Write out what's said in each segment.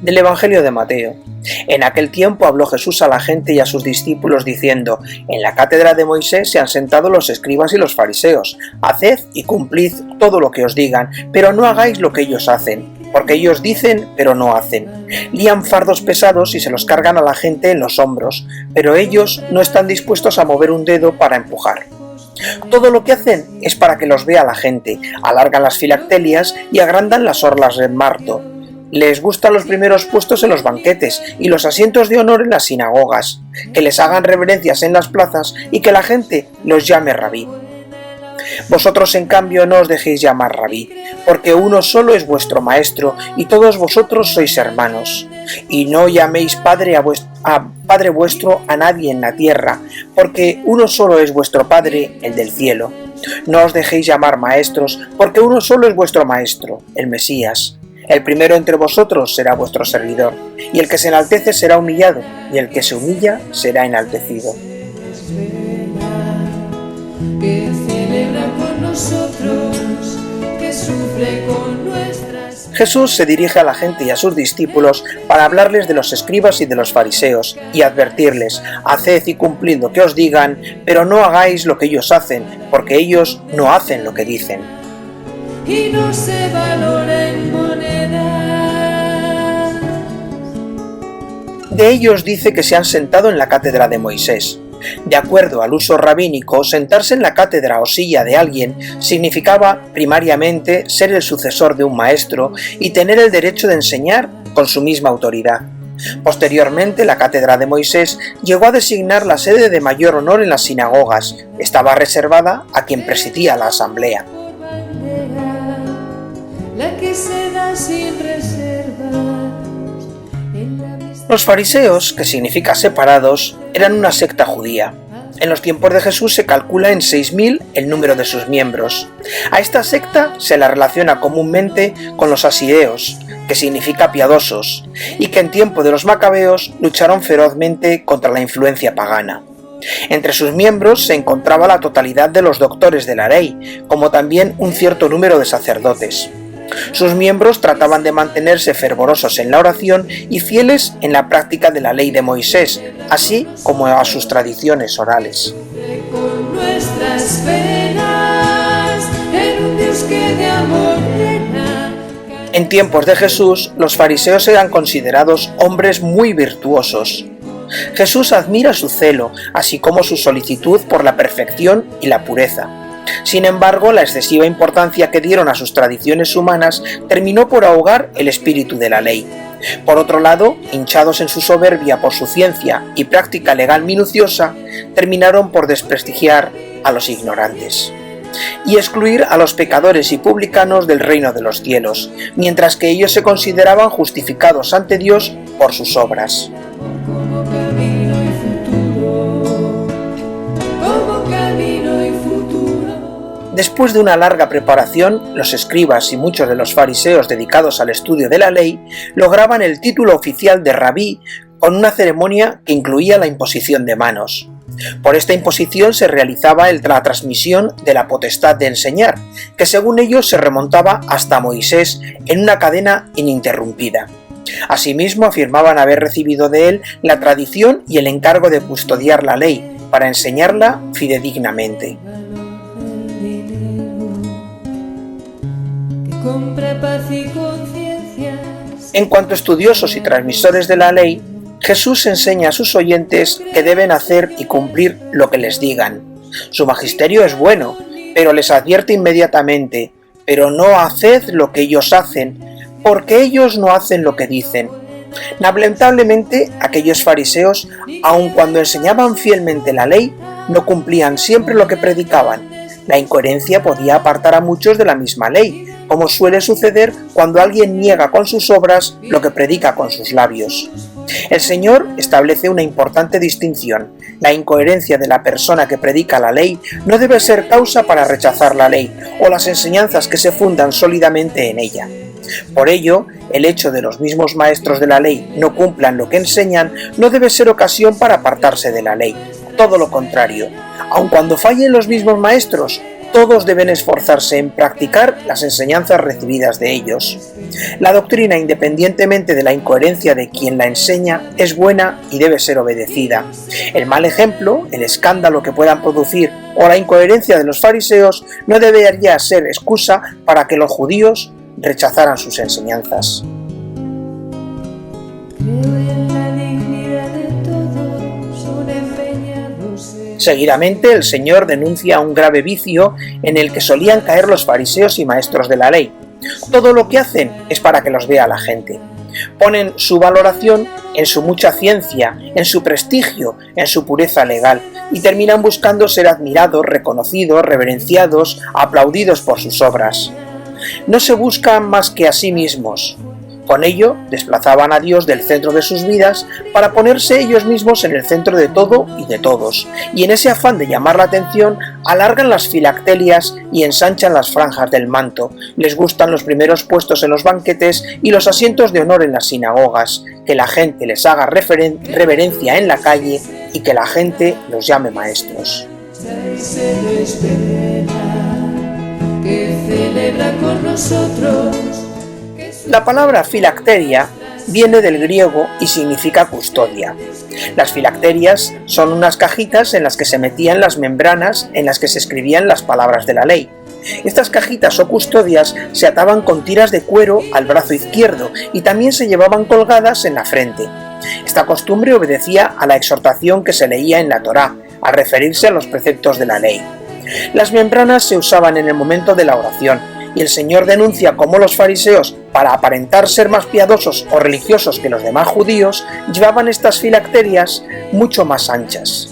Del Evangelio de Mateo. En aquel tiempo habló Jesús a la gente y a sus discípulos diciendo: en la cátedra de Moisés se han sentado los escribas y los fariseos. Haced y cumplid todo lo que os digan, pero no hagáis lo que ellos hacen, porque ellos dicen pero no hacen. Lían fardos pesados y se los cargan a la gente en los hombros, pero ellos no están dispuestos a mover un dedo para empujar. Todo lo que hacen es para que los vea la gente, alargan las filactelias y agrandan las orlas del marto. Les gustan los primeros puestos en los banquetes y los asientos de honor en las sinagogas, que les hagan reverencias en las plazas y que la gente los llame rabí. Vosotros en cambio no os dejéis llamar rabí, porque uno solo es vuestro maestro y todos vosotros sois hermanos. Y no llaméis padre a Padre vuestro a nadie en la tierra, porque uno solo es vuestro Padre, el del cielo. No os dejéis llamar maestros, porque uno solo es vuestro maestro, el Mesías. El primero entre vosotros será vuestro servidor, y el que se enaltece será humillado, y el que se humilla será enaltecido. Que celebra con nosotros, que sufre con nuestras... Jesús se dirige a la gente y a sus discípulos para hablarles de los escribas y de los fariseos y advertirles: haced y cumplid lo que os digan, pero no hagáis lo que ellos hacen, porque ellos no hacen lo que dicen. Y no se valora en monedas. De ellos dice que se han sentado en la cátedra de Moisés. De acuerdo al uso rabínico, sentarse en la cátedra o silla de alguien significaba primariamente ser el sucesor de un maestro y tener el derecho de enseñar con su misma autoridad. Posteriormente, la cátedra de Moisés llegó a designar la sede de mayor honor en las sinagogas. Estaba reservada a quien presidía la asamblea. La que se da sin reserva. Los fariseos, que significa separados, eran una secta judía. En los tiempos de Jesús se calcula en 6.000 el número de sus miembros. A esta secta se la relaciona comúnmente con los asideos, que significa piadosos, y que en tiempo de los macabeos lucharon ferozmente contra la influencia pagana. Entre sus miembros se encontraba la totalidad de los doctores de la ley, como también un cierto número de sacerdotes. Sus miembros trataban de mantenerse fervorosos en la oración y fieles en la práctica de la ley de Moisés, así como a sus tradiciones orales. Con nuestras penas, en un Dios que de amor llena. En tiempos de Jesús, los fariseos eran considerados hombres muy virtuosos. Jesús admira su celo, así como su solicitud por la perfección y la pureza. Sin embargo, la excesiva importancia que dieron a sus tradiciones humanas terminó por ahogar el espíritu de la ley. Por otro lado, hinchados en su soberbia por su ciencia y práctica legal minuciosa, terminaron por desprestigiar a los ignorantes y excluir a los pecadores y publicanos del reino de los cielos, mientras que ellos se consideraban justificados ante Dios por sus obras. Como camino y futuro, como camino y futuro. Después de una larga preparación, los escribas y muchos de los fariseos dedicados al estudio de la ley lograban el título oficial de rabí con una ceremonia que incluía la imposición de manos. Por esta imposición se realizaba la transmisión de la potestad de enseñar, que según ellos se remontaba hasta Moisés en una cadena ininterrumpida. Asimismo, afirmaban haber recibido de él la tradición y el encargo de custodiar la ley para enseñarla fidedignamente. Compra paz y conciencias. En cuanto a estudiosos y transmisores de la ley, Jesús enseña a sus oyentes que deben hacer y cumplir lo que les digan. Su magisterio es bueno, pero les advierte inmediatamente: pero no haced lo que ellos hacen, porque ellos no hacen lo que dicen. Lamentablemente, aquellos fariseos, aun cuando enseñaban fielmente la ley, no cumplían siempre lo que predicaban. La incoherencia podía apartar a muchos de la misma ley, como suele suceder cuando alguien niega con sus obras lo que predica con sus labios. El Señor establece una importante distinción. La incoherencia de la persona que predica la ley no debe ser causa para rechazar la ley o las enseñanzas que se fundan sólidamente en ella. Por ello, el hecho de los mismos maestros de la ley no cumplan lo que enseñan no debe ser ocasión para apartarse de la ley. Todo lo contrario, aun cuando fallen los mismos maestros, todos deben esforzarse en practicar las enseñanzas recibidas de ellos. La doctrina, independientemente de la incoherencia de quien la enseña, es buena y debe ser obedecida. El mal ejemplo, el escándalo que puedan producir o la incoherencia de los fariseos no debería ser excusa para que los judíos rechazaran sus enseñanzas. Seguidamente, el Señor denuncia un grave vicio en el que solían caer los fariseos y maestros de la ley. Todo lo que hacen es para que los vea la gente. Ponen su valoración en su mucha ciencia, en su prestigio, en su pureza legal, y terminan buscando ser admirados, reconocidos, reverenciados, aplaudidos por sus obras. No se buscan más que a sí mismos. Con ello, desplazaban a Dios del centro de sus vidas para ponerse ellos mismos en el centro de todo y de todos, y en ese afán de llamar la atención, alargan las filactelias y ensanchan las franjas del manto. Les gustan los primeros puestos en los banquetes y los asientos de honor en las sinagogas, que la gente les haga reverencia en la calle y que la gente los llame maestros. Que celebra con nosotros. La palabra filacteria viene del griego y significa custodia. Las filacterias son unas cajitas en las que se metían las membranas en las que se escribían las palabras de la ley. Estas cajitas o custodias se ataban con tiras de cuero al brazo izquierdo y también se llevaban colgadas en la frente. Esta costumbre obedecía a la exhortación que se leía en la Torá, al referirse a los preceptos de la ley. Las membranas se usaban en el momento de la oración, y el Señor denuncia cómo los fariseos, para aparentar ser más piadosos o religiosos que los demás judíos, llevaban estas filacterias mucho más anchas.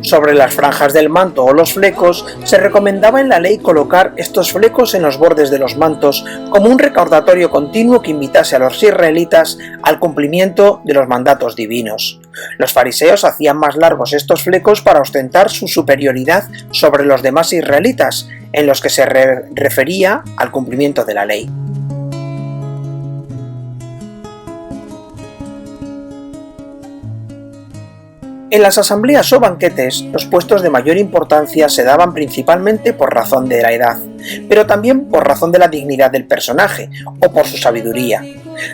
Sobre las franjas del manto o los flecos, se recomendaba en la ley colocar estos flecos en los bordes de los mantos como un recordatorio continuo que invitase a los israelitas al cumplimiento de los mandatos divinos. Los fariseos hacían más largos estos flecos para ostentar su superioridad sobre los demás israelitas, en los que se refería al cumplimiento de la ley. En las asambleas o banquetes, los puestos de mayor importancia se daban principalmente por razón de la edad, pero también por razón de la dignidad del personaje o por su sabiduría.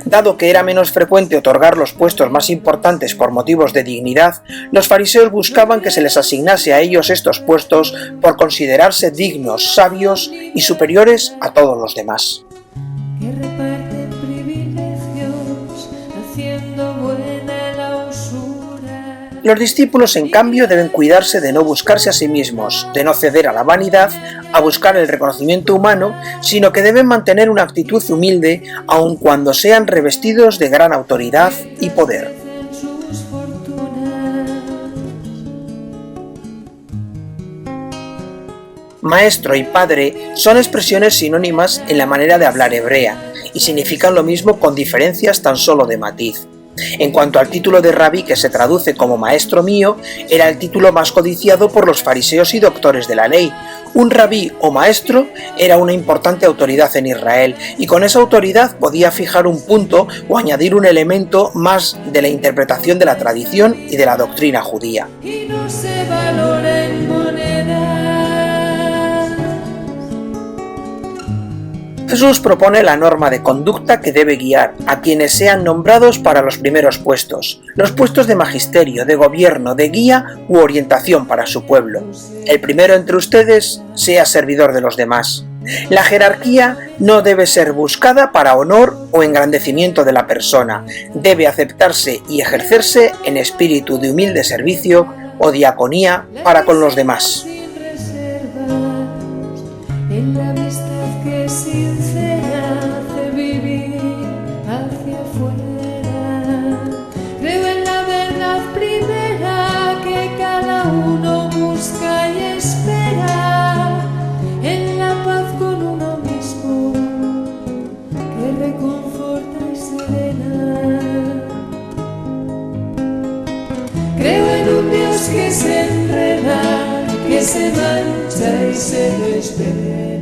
Dado que era menos frecuente otorgar los puestos más importantes por motivos de dignidad, los fariseos buscaban que se les asignase a ellos estos puestos por considerarse dignos, sabios y superiores a todos los demás. Los discípulos, en cambio, deben cuidarse de no buscarse a sí mismos, de no ceder a la vanidad, a buscar el reconocimiento humano, sino que deben mantener una actitud humilde, aun cuando sean revestidos de gran autoridad y poder. Maestro y padre son expresiones sinónimas en la manera de hablar hebrea, y significan lo mismo con diferencias tan solo de matiz. En cuanto al título de rabí, que se traduce como maestro mío, era el título más codiciado por los fariseos y doctores de la ley. Un rabí o maestro era una importante autoridad en Israel, y con esa autoridad podía fijar un punto o añadir un elemento más de la interpretación de la tradición y de la doctrina judía. Y no se valora en moneda. Jesús propone la norma de conducta que debe guiar a quienes sean nombrados para los primeros puestos, los puestos de magisterio, de gobierno, de guía u orientación para su pueblo. El primero entre ustedes sea servidor de los demás. La jerarquía no debe ser buscada para honor o engrandecimiento de la persona, debe aceptarse y ejercerse en espíritu de humilde servicio o diaconía para con los demás. En la amistad que sincera hace vivir hacia afuera. Creo en la verdad primera que cada uno busca y espera, en la paz con uno mismo que reconforta y serena. Creo en un Dios que se enreda, que se mancha y se despega.